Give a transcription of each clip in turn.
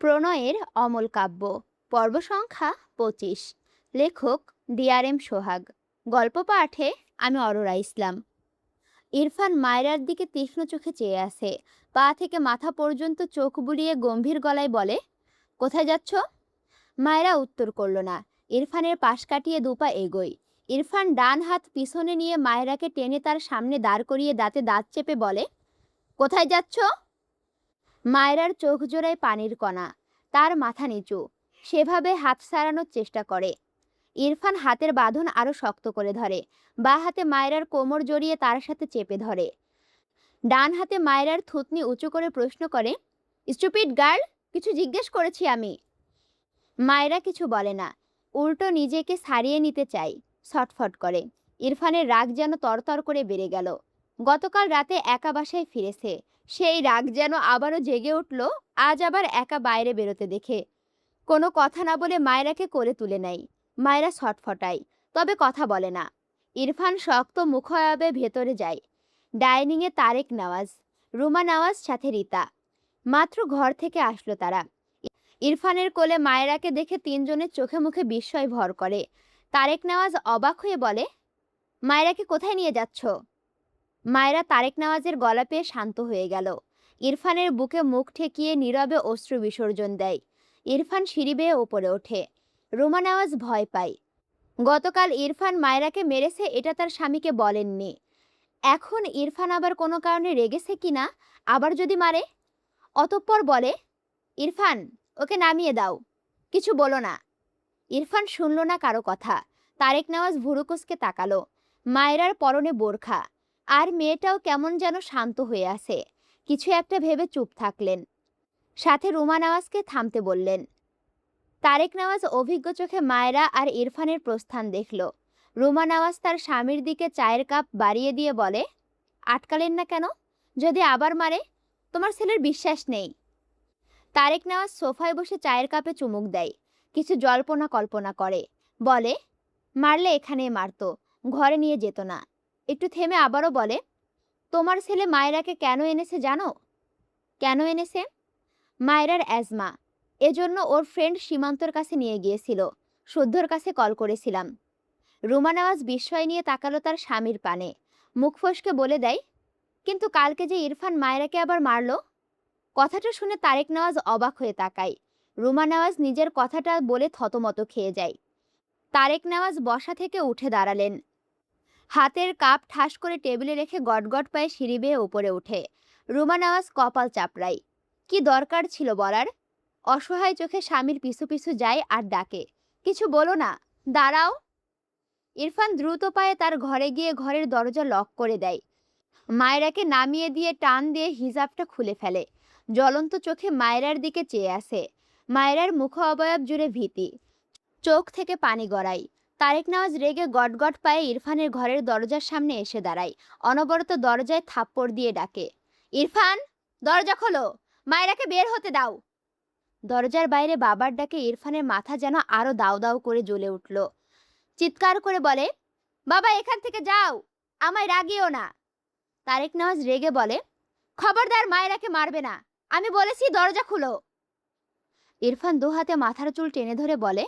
প্রণয়ের অমল কাব্য পর্ব সংখ্যা ২৫। লেখক DRM সোহাগ। গল্প পাঠে আমি অরোরা ইসলাম। ইরফান মায়রার দিকে তীক্ষ্ণ চোখে চেয়ে আছে। পা থেকে মাথা পর্যন্ত চোখ বুলিয়ে গম্ভীর গলায় বলে, কোথায় যাচ্ছ? মায়রা উত্তর করল না। ইরফানের পাশ কাটিয়ে দুপা এগোয়। ইরফান ডান হাত পিছনে নিয়ে মায়রাকে টেনে তার সামনে দাঁড় করিয়ে দাঁতে দাঁত চেপে বলে, কোথায় যাচ্ছ? মায়রার চোখ জোড়ায় পানির কণা। তার মাথা নিচু, সেভাবে হাত সারানোর চেষ্টা করে। ইরফান হাতের বাঁধন আরো শক্ত করে ধরে। বা হাতে মায়রার কোমর জড়িয়ে তার সাথে চেপে ধরে। ডান হাতে মায়রার থুতনি উঁচু করে প্রশ্ন করে, স্টুপিড গার্ল, কিছু জিজ্ঞেস করেছি আমি। মায়রা কিছু বলে না, উল্টো নিজেকে ছাড়িয়ে নিতে চায়, ছটফট করে। ইরফানের রাগ যেন তরতর করে বেড়ে গেল। গতকাল রাতে একা বাসায় ফিরেছে, সেই রাগ যেন আবারও জেগে উঠল আজ আবার একা বাইরে বেরোতে দেখে। কোনো কথা না বলে মায়রাকে কোলে তুলে নেয়। মায়রা ছটফটায়, তবে কথা বলে না। ইরফান শক্ত মুখায়াবে ভেতরে যায়। ডাইনিংয়ে তারেক নওয়াজ, রুমা নওয়াজ, সাথে রীতা। মাত্র ঘর থেকে আসলো তারা। ইরফানের কোলে মায়রাকে দেখে তিনজনের চোখে মুখে বিস্ময় ভর করে। তারেক নওয়াজ অবাক হয়ে বলে, মায়রাকে কোথায় নিয়ে যাচ্ছ? মায়রা তারেক নওয়াজের গলা পেয়ে শান্ত হয়ে গেল। ইরফানের বুকে মুখ ঠেকিয়ে নীরবে অশ্রু বিসর্জন দেয়। ইরফান সিঁড়ি বেয়ে ওপরে ওঠে। রুমা নওয়াজ ভয় পায়। গতকাল ইরফান মায়রাকে মেরেছে এটা তার স্বামীকে বলেননি। এখন ইরফান আবার কোনো কারণে রেগেছে কিনা, আবার যদি মারে। অতঃপর বলে, ইরফান, ওকে নামিয়ে দাও, কিছু বলো না। ইরফান শুনল না কারো কথা। তারেক নওয়াজ ভুরু কুঁচকে তাকালো। মায়রার পরনে বোরখা, আর মেয়েটাও কেমন যেন শান্ত হয়ে আছে। কিছু একটা ভেবে চুপ থাকলেন। সাথে রুমা নওয়াজকে থামতে বললেন। তারেক নওয়াজ অভিজ্ঞ চোখে মায়রা আর ইরফানের প্রস্থান দেখল। রুমা নওয়াজ তার স্বামীর দিকে চায়ের কাপ বাড়িয়ে দিয়ে বলে, আটকালেন না কেন? যদি আবার মারে? তোমার ছেলের বিশ্বাস নেই। তারেক নওয়াজ সোফায় বসে চায়ের কাপে চুমুক দেয়। কিছু জল্পনা কল্পনা করে। বলে, মারলে এখানেই মারতো, ঘরে নিয়ে যেত না। একটু থেমে আবারও বলে, তোমার ছেলে মায়রাকে কেন এনেছে জানো? কেন এনেছে? মায়রার অ্যাজমা, এজন্য ওর ফ্রেন্ড সীমান্তর কাছে নিয়ে গিয়েছিল। শুদ্ধর কাছে কল করেছিলাম। রুমা নওয়াজ বিস্ময় নিয়ে তাকালো তার স্বামীর পানে। মুখ ফসকে বলে দেয়, কিন্তু কালকে যে ইরফান মায়রাকে আবার মারলো। কথাটা শুনে তারেক নওয়াজ অবাক হয়ে তাকায়। রুমা নওয়াজ নিজের কথাটা বলে থতমত খেয়ে যায়। তারেক নওয়াজ বসা থেকে উঠে দাঁড়ালেন। হাতের কাপ ঠাস করে টেবিলে রেখে গটগট পায়ে সিঁড়ি বেয়ে উপরে ওঠে। রুমা নওয়াজ কপাল চাপড়ায়। কি দরকার ছিল বলার? অসহায় চোখে স্বামীর পিছু পিছু যায় আর ডাকে, কিছু বলো না, দাঁড়াও। ইরফান দ্রুত পায়ে তার ঘরে গিয়ে ঘরের দরজা লক করে দেয়। মায়রাকে নামিয়ে দিয়ে টান দিয়ে হিজাবটা খুলে ফেলে। জ্বলন্ত চোখে মায়রার দিকে চেয়ে আসে। মায়রার মুখ অবয়ব জুড়ে ভীতি, চোখ থেকে পানি গড়ায়। তারেক নওয়াজ রেগে গটগট পায়ে ইরফানের ঘরের দরজার সামনে এসে দাঁড়ায়। অনবরত দরজায় থাপ্পড় দিয়ে ডাকে, ইরফান, দরজা খোলো, মায়রাকে বের হতে দাও। দরজার বাইরে বাবার ডাকে ইরফানের মাথা যেন আরো দাউ দাউ করে জ্বলে উঠল। চিৎকার করে বলে, বাবা, এখান থেকে যাও, আমায় রাগিও না। তারেক নওয়াজ রেগে বলে, খবরদার মায়রাকে মারবে না, আমি বলেছি দরজা খুলো। ইরফান দু হাতে মাথার চুল টেনে ধরে বলে,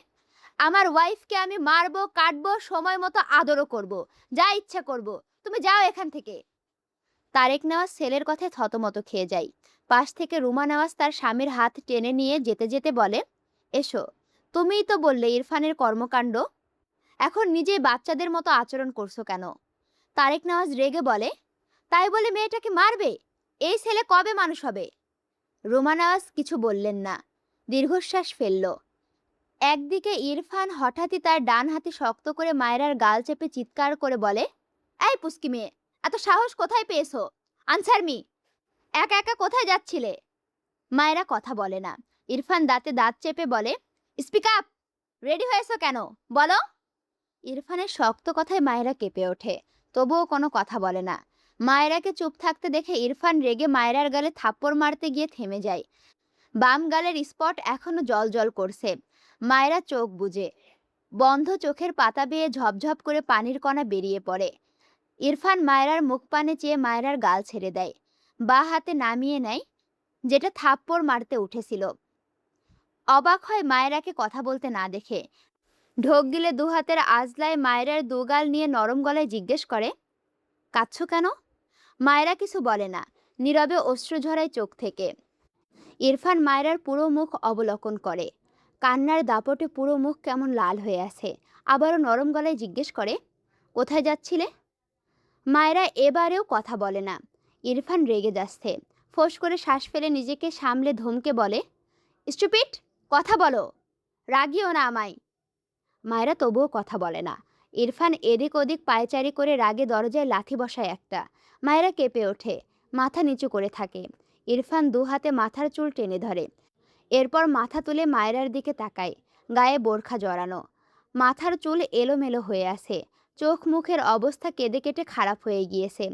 আমার ওয়াইফকে আমি মারবো, কাটবো, সময় মতো আদরও করব, যা ইচ্ছা করব, তুমি যাও এখান থেকে। তারেক নওয়াজ ছেলের কথায় থতমত খেয়ে যায়। পাশ থেকে রুমা নওয়াজ তার স্বামীর হাত টেনে নিয়ে যেতে যেতে বলে, এসো, তুমিই তো বললে ইরফানের কর্মকাণ্ড, এখন নিজেই বাচ্চাদের মতো আচরণ করছো কেন? তারেক নওয়াজ রেগে বলে, তাই বলে মেয়েটাকে মারবে? এই ছেলে কবে মানুষ হবে? রুমা নওয়াজ কিছু বললেন না, দীর্ঘশ্বাস ফেলল। একদিকে ইরফান হঠাৎই তার ডান হাতে শক্ত করে মায়রার গাল চেপে চিৎকার করে বলে, এই পুস্কি মেয়ে, এত সাহস কোথায় পেয়েছো? আনসার মি, একা একা কোথায় যাচ্ছিলে? মায়রা কথা বলে না। ইরফান দাঁতে দাঁত চেপে বলে, স্পিক আপ, রেডি হয়েছো কেন বলো? ইরফানের শক্ত কথায় মায়রা কেঁপে ওঠে, তবুও কোনো কথা বলে না। মায়রাকে চুপ থাকতে দেখে ইরফান রেগে মায়রার গালে থাপ্পড় মারতে গিয়ে থেমে যায়। বাম গালের স্পট এখনো জল করছে। মায়রা চোখ বুজে, বন্ধ চোখের পাতা বেয়ে ঝপঝপ করে পানির কণা বেরিয়ে পড়ে। ইরফান মায়রার মুখ পানে চেয়ে মায়রার গাল ছেড়ে দেয়। বা হাতে নামিয়ে নেয় যেটা থাপ্পড় মারতে উঠেছিল। অবাক হয় মায়েরাকে কথা বলতে না দেখে। ঢোক গিলে দু হাতের আজলায় মায়েরার দুগাল নিয়ে নরম গলায় জিজ্ঞেস করে, কাঁদছো কেন? মায়েরা কিছু বলে না, নীরবে অশ্রু ঝরায় চোখ থেকে। ইরফান মায়েরার পুরো মুখ অবলোকন করে। কান্নার দাপটে পুরো মুখ কেমন লাল হয়ে আছে। আবারও নরম গলায় জিজ্ঞেস করে, কোথায় যাচ্ছিলে? মায়েরা এবারেও কথা বলে না। ইরফান রেগে যাচ্ছে। ফোঁস করে শ্বাস ফেলে নিজেকে সামলে ধমকে বলে, স্টুপিড, কথা বলো, রাগিও না আমায়। মায়েরা তবুও কথা বলে না। ইরফান এদিক ওদিক পায়চারি করে রাগে দরজায় লাথি বসায় একটা। মায়েরা কেঁপে ওঠে, মাথা নিচু করে থাকে। ইরফান দু হাতে মাথার চুল টেনে ধরে। এরপর মাথা তুলে মায়েরার দিকে তাকায়। গায়ে বোরখা জড়ানো, মাথার চুল এলোমেলো হয়ে আছে। চোখ মুখের অবস্থা কেঁদে কেটে খারাপ হয়ে গিয়েছে।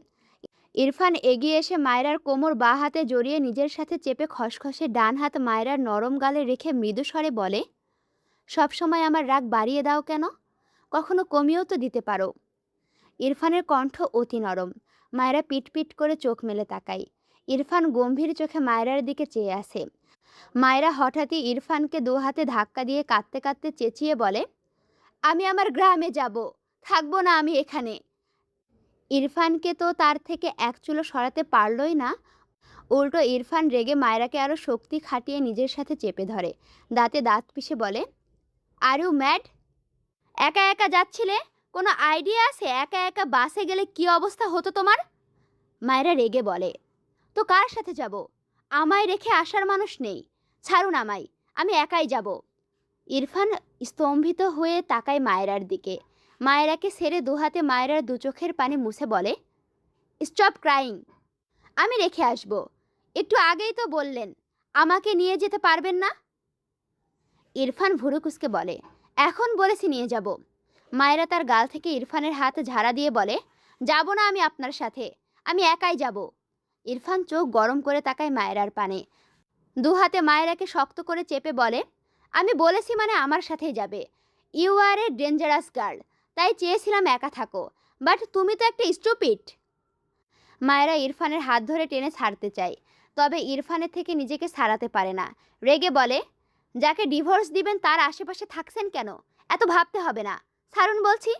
ইরফান এগিয়ে এসে মায়েরার কোমর বাঁ হাতে জড়িয়ে নিজের সাথে চেপে খসখসে ডান হাত মায়েরার নরম গালে রেখে মৃদু স্বরে বলে, সবসময় আমার রাগ বাড়িয়ে দাও কেন? কখনো কমিয়েও তো দিতে পারো। ইরফানের কণ্ঠ অতি নরম। মায়েরা পিটপিট করে চোখ মেলে তাকায়। ইরফান গম্ভীর চোখে মায়েরার দিকে চেয়ে আসে। মায়েরা হঠাৎই ইরফানকে দু হাতে ধাক্কা দিয়ে কাঁদতে কাঁদতে চেঁচিয়ে বলে, আমি আমার গ্রামে যাব, থাকবো না আমি এখানে। ইরফানকে তো তার থেকে এক চুলো সরাতে পারলই না। উল্টো ইরফান রেগে মায়েরাকে আরও শক্তি খাটিয়ে নিজের সাথে চেপে ধরে। দাঁতে দাঁত পিষে বলে, আর ইউ ম্যাড? একা একা যাচ্ছিলে? কোনো আইডিয়া আছে একা একা বাসে গেলে কি অবস্থা হতো তোমার? মায়েরা রেগে বলে, তো কার সাথে যাব? আমায় রেখে আসার মানুষ নেই। ছাড়ুন আমায়, আমি একাই যাব। ইরফান স্তম্ভিত হয়ে তাকায় মায়েরার দিকে। মায়েরাকে ছেড়ে দুহাতে মায়েরার দু চোখের পানি মুছে বলে, স্টপ ক্রাইং, আমি রেখে আসব। একটু আগেই তো বললেন আমাকে নিয়ে যেতে পারবেন না। ইরফান ভুরু কুঁচকে বলে, এখন বলেছি নিয়ে যাব। মায়েরা তার গাল থেকে ইরফানের হাত ঝাড়া দিয়ে বলে, যাব না আমি আপনার সাথে, আমি একাই যাব। ইরফান চোখ গরম করে তাকায় মায়েরার পানে। দু হাতে মায়েরাকে শক্ত করে চেপে বলে, আমি বলেছি মানে আমার সাথেই যাবে। You are a dangerous girl, তাই চেয়েছিলাম একা থাকো, বাট তুমি তো একটা স্টুপিড। মায়েরা ইরফানের হাত ধরে টেনে ছাড়তে চায়, তবে ইরফানের থেকে নিজেকে ছাড়াতে পারে না। রেগে বলে, যাকে ডিভোর্স দিবেন তার আশেপাশে থাকছেন কেন? এত ভাবতে হবে না, ছাড়ুন বলছি।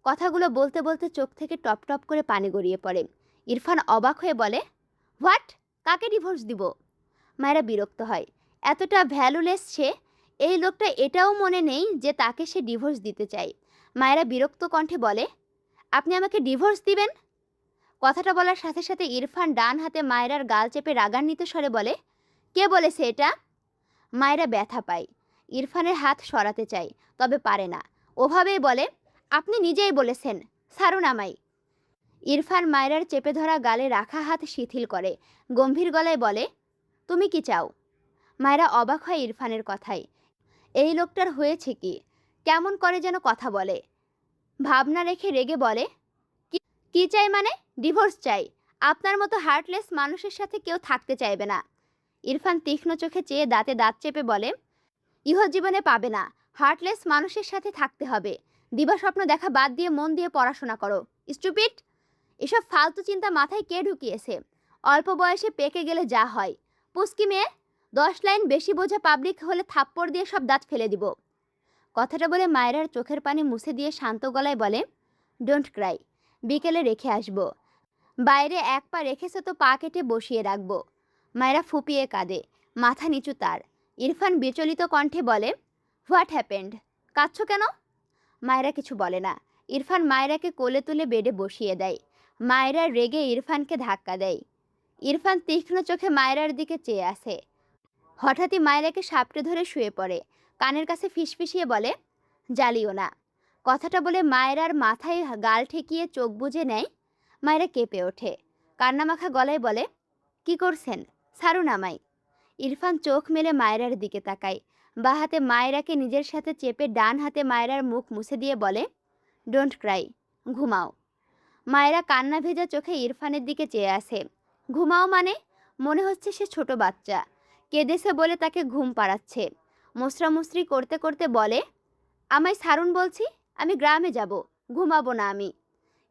কথাগুলো বলতে বলতে চোখ থেকে টপ টপ করে পানি গড়িয়ে পড়ে। ইরফান অবাক হয়ে বলে, হোয়াট? কাকে ডিভোর্স দিব? মায়েরা বিরক্ত হয়। এতটা ভ্যালুলেস সে, এই লোকটা এটাও মনে নেই যে তাকে সে ডিভোর্স দিতে চায়। মায়েরা বিরক্ত কণ্ঠে বলে, আপনি আমাকে ডিভোর্স দিবেন? কথাটা বলার সাথে সাথে ইরফান ডান হাতে মায়েরার গাল চেপে রাগান্বিত স্বরে বলে, কে বলেছে এটা? মায়েরা ব্যথা পায়। ইরফানের হাত সরাতে চায়, তবে পারে না। ওভাবেই বলে, আপনি নিজেই বলেছেন, ছাড়ুন আমায়। ইরফান মায়েরার চেপে ধরা গালে রাখা হাত শিথিল করে, গম্ভীর গলায় বলে, তুমি কি চাও? মায়েরা অবাক হয় ইরফানের কথায়। এই লোকটার হয়েছে কি? কেমন করে যেন কথা বলে। ভাবনা রেখে রেগে বলে, কি কি চাই মানে? ডিভোর্স চাই। আপনার মতো হার্টলেস মানুষের সাথে কেউ থাকতে চাইবে না। ইরফান তীক্ষ্ণ চোখে চেয়ে দাঁতে দাঁত চেপে বলে, ইহজীবনে পাবে না। হার্টলেস মানুষের সাথে থাকতে হবে। দিবাস্বপ্ন দেখা বাদ দিয়ে মন দিয়ে পড়াশোনা করো, স্টুপিড। এসব ফালতু চিন্তা মাথায় কে ঢুকিয়েছে? অল্প বয়সে পেকে গেলে যা হয়। পুস্কি মেয়ে, 10 লাইন বেশি বোঝা পাবলিক হলে থাপ্পড় দিয়ে সব দাঁত ফেলে দিব। কথাটা বলে মায়েরার চোখের পানি মুছে দিয়ে শান্ত গলায় বলে, ডোন্ট ক্রাই, বিকেলে রেখে আসবো। বাইরে এক পা রেখেছে তো পা কেটে বসিয়ে রাখবো। মায়েরা ফুপিয়ে কাঁদে, মাথা নিচু তার। ইরফান বিচলিত কণ্ঠে বলে, হোয়াট হ্যাপেন্ড? কাঁদছো কেন? মায়েরা কিছু বলে না। ইরফান মায়েরাকে কোলে তুলে বেডে বসিয়ে দেয়। মায়েরা রেগে ইরফানকে ধাক্কা দেয়। ইরফান তীক্ষ্ণ চোখে মায়েরার দিকে চেয়ে আসে। হঠাৎই মায়েরাকে সাপটে ধরে শুয়ে পড়ে। কানের কাছে ফিসফিসিয়ে বলে, জ্বালিও না। কথাটা বলে মায়েরার মাথায় গাল ঠেকিয়ে চোখ বুজে নেয়। মায়েরা কেঁপে ওঠে, কান্নামাখা গলায় বলে, কি করছেন? ছাড়ুন আমায়। ইরফান চোখ মেলে মায়েরার দিকে তাকায়। বাঁ হাতে মায়েরাকে নিজের সাথে চেপে ডান হাতে মায়েরার মুখ মুছে দিয়ে বলে, ডোন্ট ক্রাই, ঘুমাও। মায়েরা কান্না ভেজা চোখে ইরফানের দিকে চেয়ে আসে। ঘুমাও মানে? মনে হচ্ছে সে ছোট বাচ্চা, কেঁদেছে বলে তাকে ঘুম পাড়াচ্ছে। মুসরামুসরি করতে করতে বলে, আমায় ছাড়ুন বলছি, আমি গ্রামে যাব, ঘুমাবো না আমি।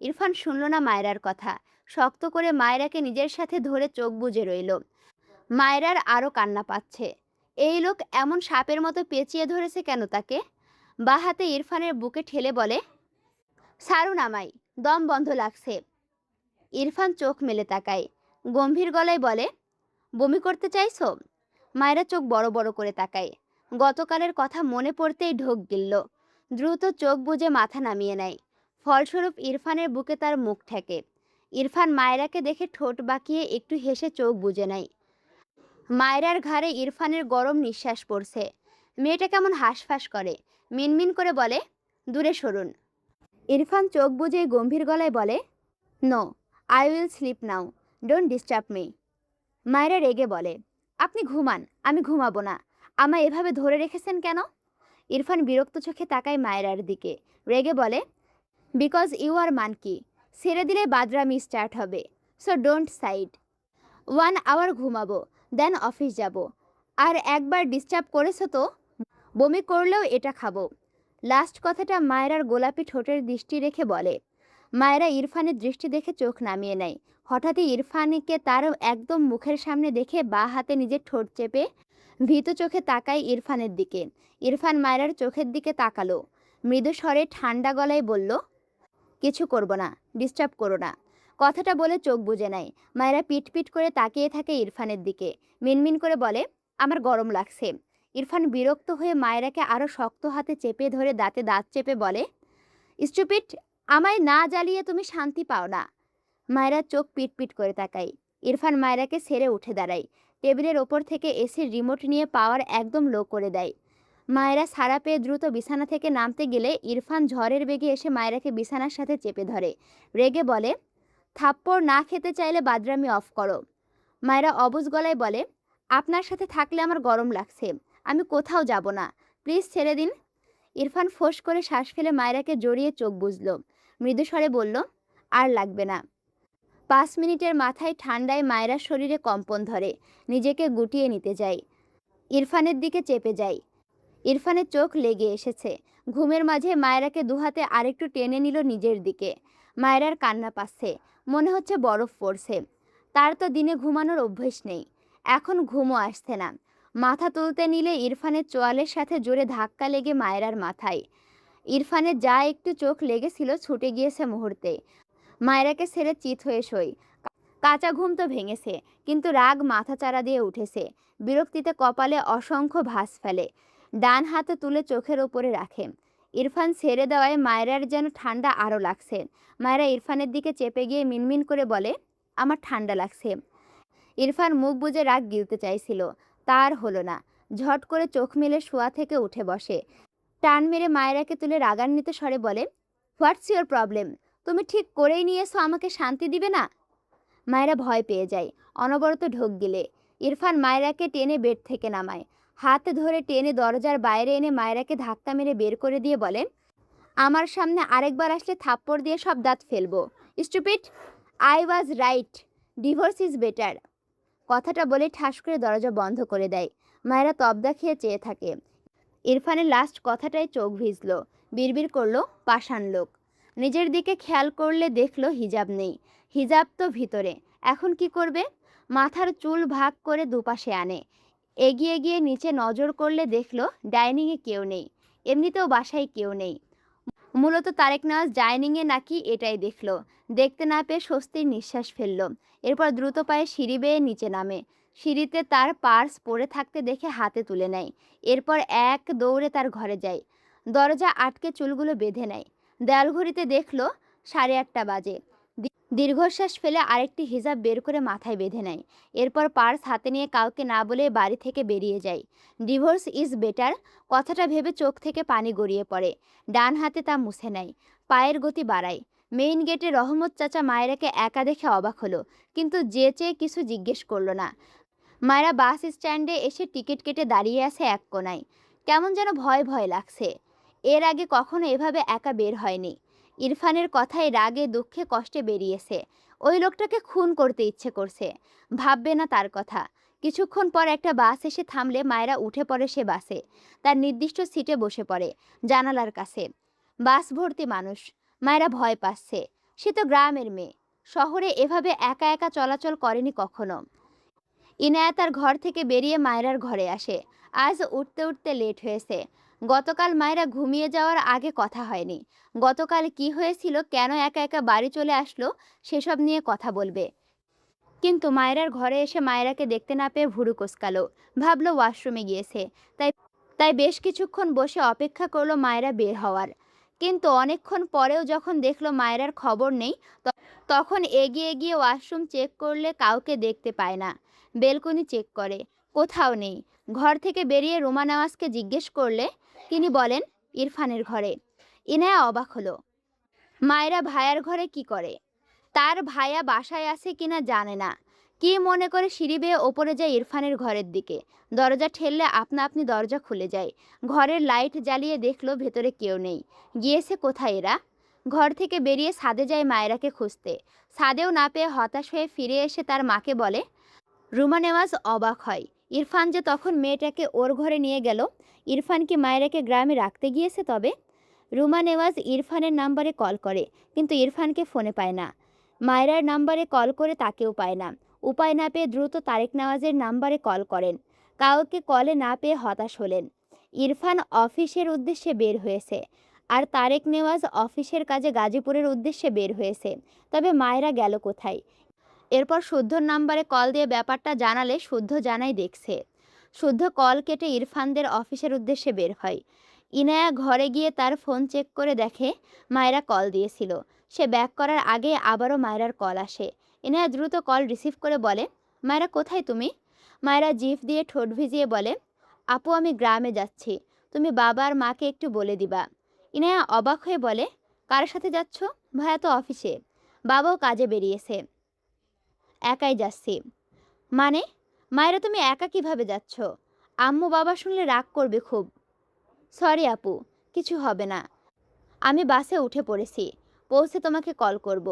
ইরফান শুনল না মায়েরার কথা। শক্ত করে মায়েরাকে নিজের সাথে ধরে চোখ বুজে রইল। মায়েরার আরও কান্না পাচ্ছে। এই লোক এমন সাপের মতো পেঁচিয়ে ধরেছে কেন তাকে? বা হাতে ইরফানের বুকে ঠেলে বলে, ছাড়ুন আমায়, দম বন্ধ লাগছে। ইরফান চোখ মেলে তাকায়, গম্ভীর গলায় বলে, বমি করতে চাইছো? মায়েরা চোখ বড় বড় করে তাকায়। গতকালের কথা মনে পড়তেই ঢোক গিলল। দ্রুত চোখ বুজে মাথা নামিয়ে নেয়। ফলস্বরূপ ইরফানের বুকে তার মুখ ঠেকে। ইরফান মায়েরাকে দেখে ঠোঁট বাঁকিয়ে একটু হেসে চোখ বুজে নেয়। মায়েরার ঘাড়ে ইরফানের গরম নিঃশ্বাস পড়ছে। মেয়েটা কেমন হাঁসফাঁস করে, মিনমিন করে বলে, দূরে সরুন। ইরফান চোখ বুজে গম্ভীর গলায় বলে, no, I will sleep now, don't disturb me. মায়েরা রেগে বলে, আপনি ঘুমান, আমি ঘুমাবো না। আমায় এভাবে ধরে রেখেছেন কেন? ইরফান বিরক্ত চোখে তাকায় মায়েরার দিকে, রেগে বলে, বিকজ ইউ আর মানকি, ছেড়ে দিলে বাদরামি স্টার্ট হবে, সো ডোন্ট সাইড। 1 আওয়ার ঘুমাবো, দেন অফিস যাব। আর একবার ডিস্টার্ব করেছো তো, বমি করলেও এটা খাবো। লাস্ট কথাটা মায়েরার গোলাপি ঠোঁটের দৃষ্টি রেখে বলে। মায়েরা ইরফানের দৃষ্টি দেখে চোখ নামিয়ে নেয়। হঠাৎই ইরফানকে তার একদম মুখের সামনে দেখে বাঁ হাতে নিজের ঠোঁট চেপে ভীত চোখে তাকায় ইরফানের দিকে। ইরফান মায়েরার চোখের দিকে তাকালো, মৃদু স্বরে ঠান্ডা গলায় বলল, কিছু করব না, ডিস্টার্ব করো না। কথাটা বলে চোখ বুজে নেয়। মায়েরা পিট পিট করে তাকিয়ে থাকে ইরফানের দিকে, মিনমিন করে বলে, আমার গরম লাগছে। ইরফান বিরক্ত হয়ে মায়েরাকে আরও শক্ত হাতে চেপে ধরে দাঁতে দাঁত চেপে বলে, স্টুপিড, আমায় না জ্বালিয়ে তুমি শান্তি পাও না। মায়েরা চোখ পিট পিট করে তাকায়। ইরফান মায়েরাকে ছেড়ে উঠে দাঁড়ায়। টেবিলের ওপর থেকে এসির রিমোট নিয়ে পাওয়ার একদম লো করে দেয়। মায়েরা সাড়া পেয়ে দ্রুত বিছানা থেকে নামতে গেলে ইরফান ঝড়ের বেগে এসে মায়েরাকে বিছানার সাথে চেপে ধরে, রেগে বলে, থাপ্পড় না খেতে চাইলে বাদরামি অফ করো। মায়েরা অবুঝ গলায় বলে, আপনার সাথে থাকলে আমার গরম লাগছে, আমি কোথাও যাব না, প্লিজ ছেড়ে দিন। ইরফান ফোঁস করে শ্বাস ফেলে মায়েরাকে জড়িয়ে চোখ বুঝল, মৃদু স্বরে বলল, আর লাগবে না। 5 মিনিটের মাথায় ঠান্ডায় মায়েরার শরীরে কম্পন ধরে, নিজেকে গুটিয়ে নিতে যায়। ইরফানের দিকে চেপে যায়। ইরফানের চোখ লেগে এসেছে। ঘুমের মাঝে মায়েরাকে দুহাতে আরেকটু টেনে নিল নিজের দিকে। মায়েরার কান্না পাচ্ছে, মনে হচ্ছে বরফ পড়ছে। তার তো দিনে ঘুমানোর অভ্যেস নেই, এখন ঘুমও আসছে না। মাথা তুলতে নিলে ইরফানের চোয়ালের সাথে জোরে ধাক্কা লেগে মায়েরার মাথায়। ইরফানের যা একটু চোখ লেগেছিল ছুটে গিয়েছে মুহূর্তে। মায়েরাকে ছেড়ে চিত হয়ে শোয়। কাঁচা ঘুম তো ভেঙেছে, কিন্তু রাগ মাথাচাড়া দিয়ে উঠেছে। বিরক্তিতে কপালে অসংখ্য ভাঁজ ফেলে। ডান হাতে তুলে চোখের ওপরে রাখে। ইরফান ছেড়ে দেওয়ায় মায়েরার যেন ঠান্ডা আরও লাগছে। মায়েরা ইরফানের দিকে চেপে গিয়ে মিনমিন করে বলে, আমার ঠান্ডা লাগছে। ইরফান মুখ বুজে রাগ গিলতে চাইছিল, তার হলো না। ঝট করে চোখ মেলে শোয়া থেকে উঠে বসে। টান মেরে মায়েরাকে তুলে রাগান্বিত স্বরে বলে, হোয়াটস ইওর প্রবলেম? তুমি ঠিক করেই নিয়েছো আমাকে শান্তি দিবে না? মায়েরা ভয় পেয়ে যায়, অনবরত ঢোক গিলে। ইরফান মায়েরাকে টেনে বেড থেকে নামায়, হাতে ধরে টেনে দরজার বাইরে এনে মায়েরাকে ধাক্কা মেরে বের করে দিয়ে বলে, আমার সামনে আরেকবার আসলে থাপ্পড় দিয়ে সব দাঁত ফেলবো। Stupid, I was right, divorce is better. কথাটা বলে ঠাস করে দরজা বন্ধ করে দেয়। মায়েরা তবদা খেয়ে চেয়ে থাকে। ইরফানের লাস্ট কথাটায় চোখ ভিজল। বিড়বিড় করলো, পাষাণ লোক। নিজের দিকে খেয়াল করলে দেখলো হিজাব নেই। হিজাব তো ভিতরে, এখন কি করবে? মাথার চুল ভাগ করে দুপাশে আনে। এগিয়ে গিয়ে নিচে নজর করলে দেখলো ডাইনিংয়ে কেউ নেই, এমনিতেও বাসায় কেউ নেই। মূলত তারেক নওয়াজ ডাইনিংয়ে নাকি, এটাই দেখলো। দেখতে না পেয়ে স্বস্তির নিঃশ্বাস ফেলল। এরপর দ্রুত পায়ে সিঁড়ি বেয়ে নিচে নামে। সিঁড়িতে তার পার্স পড়ে থাকতে দেখে হাতে তুলে নেয়। এরপর এক দৌড়ে তার ঘরে যায়। দরজা আটকে চুলগুলো বেঁধে নেয়। দেয়াল ঘড়িতে দেখলো 8:30 বাজে। দীর্ঘশ্বাস ফেলে আরেকটি হিজাব বের করে মাথায় বেঁধে নেয়। এরপর পার্স হাতে নিয়ে কাউকে না বলে বাড়ি থেকে বেরিয়ে যায়। ডিভোর্স ইজ বেটার কথাটা ভেবে চোখ থেকে পানি গড়িয়ে পড়ে। ডান হাতে তা মুছে নেয়। পায়ের গতি বাড়ায়। মেইন গেটে রহমত চাচা মায়েরাকে একা দেখে অবাক হলো, কিন্তু চেয়ে কিছু জিজ্ঞেস করলো না। মায়েরা বাস স্ট্যান্ডে এসে টিকিট কেটে দাঁড়িয়ে আছে এক কোনায়। কেমন যেন ভয় ভয় লাগছে। এর আগে কখনো এভাবে একা বের হয়নি। ইরফানের কথায় রাগে দুঃখে কষ্টে বেরিয়েছে। ওই লোকটাকে খুন করতে ইচ্ছে করছে। ভাববে না তার কথা। কিছুক্ষণ পর একটা বাস এসে থামলে মায়েরা উঠে পড়ে সে বাসে। তার নির্দিষ্ট সিটে বসে পড়ে, জানালার কাছে। বাস ভর্তি মানুষ। মায়েরা ভয় পাচ্ছে। সে তো গ্রামের মেয়ে, শহরে এভাবে একা একা চলাচল করেনি কখনো। ইনায়া তার ঘর থেকে বেরিয়ে মায়রার ঘরে আসে। আজ উঠতে উঠতে লেট হয়েছে। গতকাল মায়রা ঘুমিয়ে যাওয়ার আগে কথা হয়নি। গতকাল কি হয়েছিল, কেন একা একা বাড়ি চলে আসলো, সেসব নিয়ে কথা বলবে। কিন্তু মায়রার ঘরে এসে মায়রাকে দেখতে না পেয়ে ভুরু কোঁচকালো। ভাবলো ওয়াশরুমে গিয়েছে। তাই তাই বেশ কিছুক্ষণ বসে অপেক্ষা করলো মায়রা বের হওয়ার। কিন্তু অনেকক্ষণ পরেও যখন দেখলো মায়রার খবর নেই, তখন এগিয়ে গিয়ে ওয়াশরুম চেক করলে কাউকে দেখতে পায় না। বেলকনি চেক করে, কোথাও নেই। ঘর থেকে বেরিয়ে রুমা নেওয়াজকে জিজ্ঞেস করলে তিনি বলেন ইরফানের ঘরে। ইনায়া অবাক হলো। মায়রা ভাইয়ার ঘরে কি করে? তার ভাইয়া বাসায় আছে কিনা জানে না। কি মনে করে সিঁড়ি বেয়ে ওপরে যায় ইরফানের ঘরের দিকে। দরজা ঠেললে আপনা আপনি দরজা খুলে যায়। ঘরের লাইট জ্বালিয়ে দেখলো ভেতরে কেউ নেই। গিয়েছে কোথায় এরা? ঘর থেকে বেরিয়ে ছাদে যায় মায়রাকে খুঁজতে। ছাদেও না পেয়ে হতাশ হয়ে ফিরে এসে তার মাকে বলে। রুমা নেওয়াজ অবাক হয়। ইরফান যে তখন মেয়েটাকে ওর ঘরে নিয়ে গেল। ইরফান কি মায়রাকে গ্রামে রাখতে গিয়েছে তবে? রুমা নেওয়াজ ইরফানের নাম্বারে কল করে, কিন্তু ইরফানকে ফোনে পায় না। মায়রার নাম্বারে কল করে তাকেও পায় না। উপায় না পেয়ে দ্রুত তারেক নেওয়াজের নাম্বারে কল করেন। কাউকে কলে না পেয়ে হতাশ হলেন। ইরফান অফিসের উদ্দেশ্যে বের হয়েছে, আর তারেক নেওয়াজ অফিসের কাজে গাজীপুরের উদ্দেশ্যে বের হয়েছে। তবে মায়রা গেল কোথায়? এরপর শুদ্ধর নাম্বারে কল দিয়ে ব্যাপারটা জানালে শুদ্ধ জানাই দেখছে। শুদ্ধ কল কেটে ইরফানদের অফিসের উদ্দেশ্যে বের হয়। ইনায়া ঘরে গিয়ে তার ফোন চেক করে দেখে মায়রা কল দিয়েছিল। সে ব্যাক করার আগে আবারও মায়রার কল আসে। ইনায়া দ্রুত কল রিসিভ করে বলে, মায়রা কোথায় তুমি? মায়রা জিভ দিয়ে ঠোঁট ভিজিয়ে বলে, আপু আমি গ্রামে যাচ্ছি, তুমি বাবা আর মাকে একটু বলে দিবা। ইনায়া অবাক হয়ে বলে, কার সাথে যাচ্ছ? ভাইয়া তো অফিসে। বাবাও কাজে বেরিয়েছে। একাই যাচ্ছি। মানে? মায়েরা তুমি একা কিভাবে যাচ্ছ? আম্মু বাবা শুনলে রাগ করবে খুব। সরি আপু, কিছু হবে না। আমি বাসে উঠে পড়েছি, পৌঁছে তোমাকে কল করব।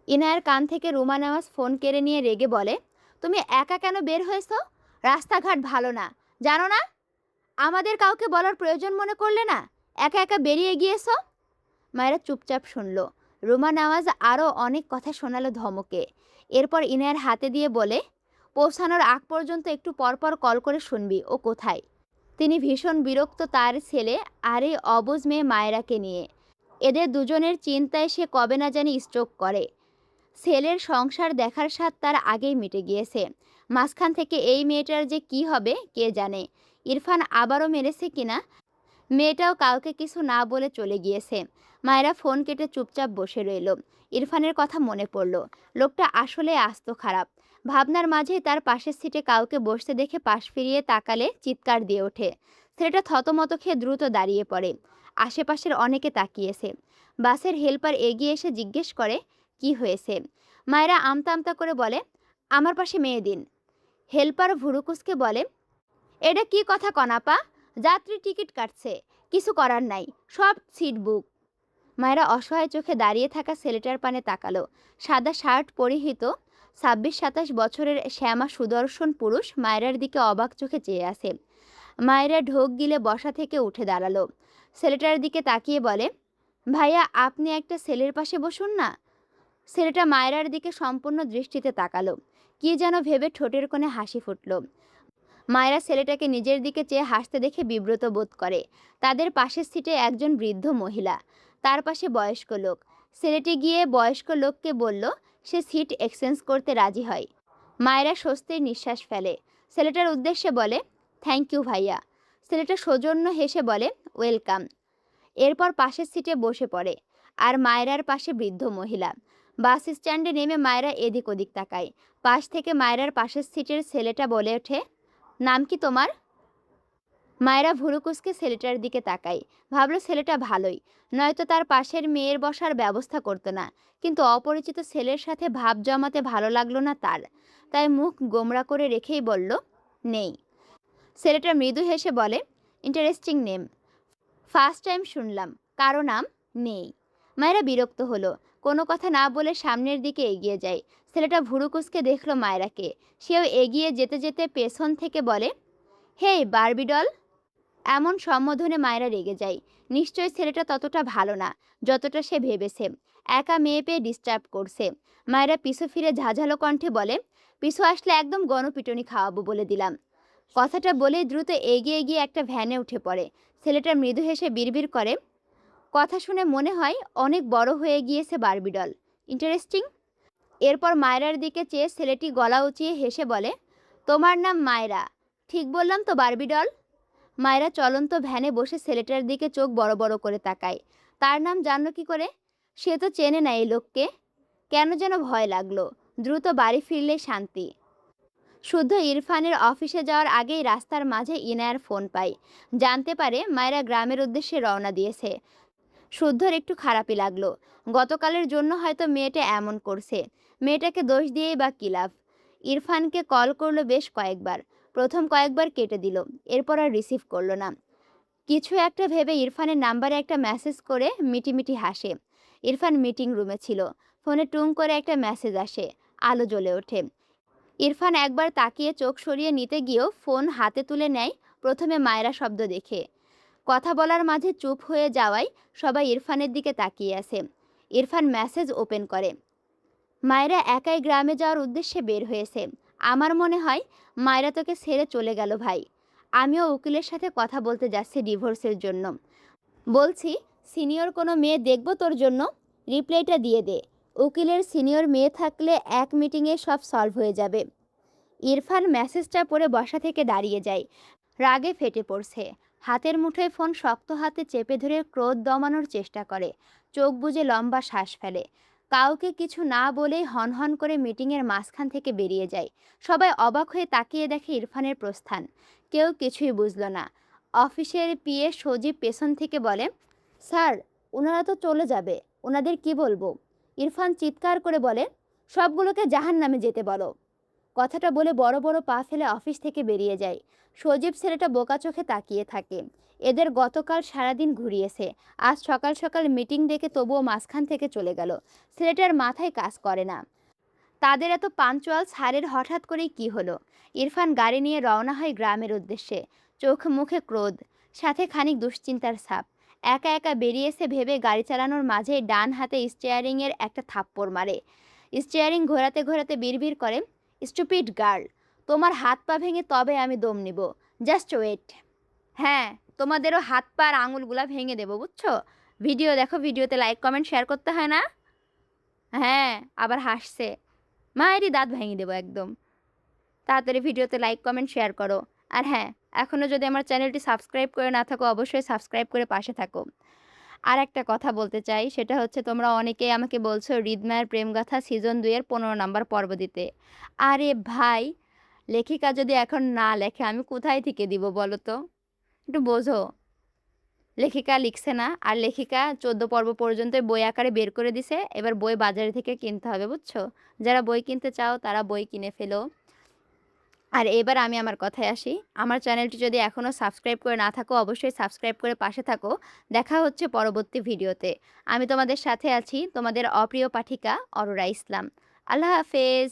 ইনায়ার কান থেকে রুমা নেওয়াজ ফোন কেড়ে নিয়ে রেগে বলে, তুমি একা কেন বের হয়েছো? রাস্তাঘাট ভালো না, জানো না? আমাদের কাউকে বলার প্রয়োজন মনে করলে না, একা একা বেরিয়ে গিয়েছো। মায়েরা চুপচাপ শুনল। রুমা নেওয়াজ আরও অনেক কথা শোনালো ধমকে। এরপর ইনায়ার হাতে দিয়ে বলে, পৌঁছানোর আগ পর্যন্ত একটু পরপর কল করে শুনবি ও কোথায়। তিনি ভীষণ বিরক্ত তার ছেলে আর এই অবুঝ মেয়ে মায়েরাকে নিয়ে। এদের দুজনের চিন্তায় সে কবে না জানি স্ট্রোক করে। ছেলের সংসার দেখার স্বাদ তার আগেই মিটে গিয়েছে। মাঝখান থেকে এই মেয়েটার যে কি হবে কে জানে। ইরফান আবারও মেরেছে কিনা। মেয়েটাও কাউকে কিছু না বলে চলে গিয়েছে। মায়েরা ফোন কেটে চুপচাপ বসে রইল। ইরফানের কথা মনে পড়ল। লোকটা আসলে আস্ত খারাপ। ভাবনার মাঝেই তার পাশের সিটে কাউকে বসতে দেখে পাশ ফিরিয়ে তাকালে চিৎকার দিয়ে ওঠে। ছেলেটা থতমত খেয়ে দ্রুত দাঁড়িয়ে পড়ে। আশেপাশের অনেকে তাকিয়েছে। বাসের হেল্পার এগিয়ে এসে জিজ্ঞেস করে, কি হয়েছে? মায়েরা আমতা আমতা করে বলে, আমার পাশে মেয়ে দিন। হেল্পার ভুরুকুসকে বলে, এটা কি কথা কনাপা? যাত্রী টিকিট কাটছে, কিছু করার নাই, সব সিট বুক। মায়েরা অসহায় চোখে দাঁড়িয়ে থাকা ছেলেটার পানে তাকালো। সাদা শার্ট পরিহিত ২৬-২৭ বছরের শ্যামা সুদর্শন পুরুষ মায়েরার দিকে অবাক চোখে চেয়ে আছে। মায়েরা ঢোক গিলে বসা থেকে উঠে দাঁড়ালো। ছেলেটার দিকে তাকিয়ে বলে, ভাইয়া আপনি একটা ছেলের পাশে বসুন না। ছেলেটা মায়েরার দিকে সম্পূর্ণ দৃষ্টিতে তাকালো। কি যেন ভেবে ঠোঁটের কোণে হাসি ফুটল। মায়েরা ছেলেটাকে নিজের দিকে চেয়ে হাসতে দেখে বিব্রত বোধ করে। তাদের পাশের সিটে একজন বৃদ্ধ মহিলা, তার পাশে বয়স্ক লোক। ছেলেটি গিয়ে বয়স্ক লোককে বলল সে সিট এক্সচেঞ্জ করতে রাজি হয়। মায়েরা স্বস্তির নিঃশ্বাস ফেলে। ছেলেটার উদ্দেশ্যে বলে, থ্যাংক ইউ ভাইয়া। ছেলেটা সৌজন্য হেসে বলে, ওয়েলকাম। এরপর পাশের সিটে বসে পড়ে। আর মায়েরার পাশে বৃদ্ধ মহিলা। বাস স্ট্যান্ডে নেমে মায়েরা এদিক ওদিক তাকায়। পাশ থেকে মায়েরার পাশের সিটের ছেলেটা বলে ওঠে, নাম কি তোমার? মায়েরা ভুরুকুসকে ছেলেটার দিকে তাকায়। ভাবলো ছেলেটা ভালোই, নয়তো তার পাশের মেয়ের বসার ব্যবস্থা করতো না। কিন্তু অপরিচিত ছেলের সাথে ভাব জমাতে ভালো লাগলো না তার। তাই মুখ গোমড়া করে রেখেই বলল, নেই। ছেলেটা মৃদু হেসে বলে, ইন্টারেস্টিং নেম, ফার্স্ট টাইম শুনলাম, কারো নাম নেই। মায়েরা বিরক্ত হলো, কোনো কথা না বলে সামনের দিকে এগিয়ে যায়। ছেলেটা ভুরুকুসকে দেখলো মায়েরাকে। সেও এগিয়ে যেতে যেতে পেছন থেকে বলে, হেই বারবি ডল। এমন সম্বোধনে মায়েরা রেগে যায়। নিশ্চয়ই ছেলেটা ততটা ভালো না যতটা সে ভেবেছে। একা মেয়ে পেয়ে ডিস্টার্ব করছে। মায়েরা পিছু ফিরে ঝাঝালো কণ্ঠে বলে, পিছু আসলে একদম গণপিটুনি খাওয়াবো বলে দিলাম। কথাটা বলে দ্রুত এগিয়ে গিয়ে একটা ভ্যানে উঠে পড়ে। ছেলেটা মৃদু হেসে বিড়বিড় করে, কথা শুনে মনে হয় অনেক বড় হয়ে গিয়েছে বারবি ডল। ইন্টারেস্টিং। এরপর মায়রার দিকে চেয়ে ছেলেটি গলা উঁচিয়ে হেসে বলে, তোমার নাম মায়রা, ঠিক বললাম তো বারবি ডল? মায়রা চলন্ত ভ্যানে বসে ছেলেটার দিকে চোখ বড় বড় করে তাকায়। তার নাম জানলো কি করে? সে তো চেনে না এই লোককে। কেন যেন ভয় লাগলো। দ্রুত বাড়ি ফিরলে শান্তি। শুদ্ধ ইরফানের অফিসে যাওয়ার আগেই রাস্তার মাঝে ইনায়ার ফোন পায়। জানতে পারে মায়েরা গ্রামের উদ্দেশ্যে রওনা দিয়েছে। শুদ্ধর একটু খারাপই লাগলো। গতকালের জন্য হয়তো মেয়েটা এমন করছে। মেয়েটাকে দোষ দিয়েই বা কী লাভ? ইরফানকে কল করলো বেশ কয়েকবার। প্রথম কয়েকবার কেটে দিল, এরপর আর রিসিভ করলো না। কিছু একটা ভেবে ইরফানের নাম্বারে একটা মেসেজ করে মিটিমিটি হাসে। ইরফান মিটিং রুমে ছিল। ফোনে টুং করে একটা মেসেজ আসে। আলো জ্বলে ওঠে। ইরফান একবার তাকিয়ে চোখ সরিয়ে নিতে গিয়েও ফোন হাতে তুলে নেয়, প্রথমে মায়রা শব্দ দেখে। কথা বলার মাঝে চুপ হয়ে যাওয়ায় সবাই ইরফানের দিকে তাকিয়ে আছে। ইরফান মেসেজ ওপেন করে। মায়রা একাই গ্রামে যাওয়ার উদ্দেশ্যে বের হয়েছে। আমার মনে হয় মায়রা তোকে ছেড়ে চলে গেল ভাই। আমিও উকিলের সাথে কথা বলতে যাচ্ছি ডিভোর্সের জন্য। বলছি, সিনিয়র কোনো মেয়ে দেখব তোর জন্য। রিপ্লাইটা দিয়ে দে। উকিলের সিনিয়র মেয়ে থাকলে এক মিটিংয়ে সব সলভ হয়ে যাবে। ইরফান মেসেজটা পড়ে বসা থেকে দাঁড়িয়ে যায়। রাগে ফেটে পড়ছে। হাতের মুঠোয় ফোন শক্ত হাতে চেপে ধরে ক্রোধ দমানোর চেষ্টা করে। চোখ বুজে লম্বা শ্বাস ফেলে। কাউকে কিছু না বলেই হনহন করে মিটিংয়ের মাঝখান থেকে বেরিয়ে যায়। সবাই অবাক হয়ে তাকিয়ে দেখে ইরফানের প্রস্থান। কেউ কিছুই বুঝল না। অফিসের পিএ সজীব পেছন থেকে বলে, স্যার, ওনারা তো চলে যাবে, ওনাদের কি বলবো? ইরফান চিৎকার করে বলে, সবগুলোকে জাহান্নামে যেতে বলো। কথাটা বলে বড় বড় পা ফেলে অফিস থেকে বেরিয়ে যায়। সজীব ছেলেটা বোকা চোখে তাকিয়ে থাকে। এদের গতকাল সারাদিন ঘুরিয়েছে, আজ সকাল সকাল মিটিং ডেকে তবুও মাঝখান থেকে চলে গেল। ছেলেটার মাথায় কাজ করে না। তাদের এত পাঞ্চুয়াল স্যারের হঠাৎ করেই কি হলো? ইরফান গাড়ি নিয়ে রওনা হয় গ্রামের উদ্দেশ্যে। চোখ মুখে ক্রোধ, সাথে খানিক দুশ্চিন্তার ছাপ। একা একা বেরিয়েছে ভেবে গাড়ি চালানোর মাঝে ডান হাতে স্টিয়ারিংয়ের একটা থাপ্পড় মারে। স্টিয়ারিং ঘোরাতে ঘোরাতে বিড়বিড় করে, স্টুপিড গার্ল, তোমার হাত পা ভেঙে তবে আমি দম নিব। Just wait. হ্যাঁ, তোমাদেরও হাত পা আর আঙুলগুলা ভেঙে দেবো, বুঝছো? ভিডিও দেখো, ভিডিওতে লাইক কমেন্ট শেয়ার করতে হয় না? হ্যাঁ, আবার হাসছে। মায়েরই দাঁত ভেঙে দেবো একদম। তাড়াতাড়ি ভিডিওতে লাইক কমেন্ট শেয়ার করো। আর হ্যাঁ, এখনও যদি আমার চ্যানেলটি সাবস্ক্রাইব করে না থাকো, অবশ্যই সাবস্ক্রাইব করে পাশে থাকো। আর একটা কথা বলতে চাই, সেটা হচ্ছে তোমরা অনেকেই আমাকে বলছো হৃদমায়ের প্রেমগাথা সিজন 2 এর 15 নাম্বার পর্ব দিতে। আরে ভাই, লেখিকা যদি এখন না লেখে আমি কোথায় থেকে দিব বলো তো? একটু বোঝো। লেখিকা লিখছে না, আর লেখিকা 14 পর্ব পর্যন্ত বই আকারে বের করে দিছে। এবার বই বাজারে থেকে কিনতে হবে, বুঝছো? যারা বই কিনতে চাও তারা বই কিনে ফেলো। আর এবার আমি আমার কথায় আসি। আমার চ্যানেলটি যদি এখনও সাবস্ক্রাইব করে না থাকো, অবশ্যই সাবস্ক্রাইব করে পাশে থাকো। দেখা হচ্ছে পরবর্তী ভিডিওতে। আমি তোমাদের সাথে আছি, তোমাদের অপ্রিয় পাঠিকা অরোরা ইসলাম। আল্লাহ হাফেজ।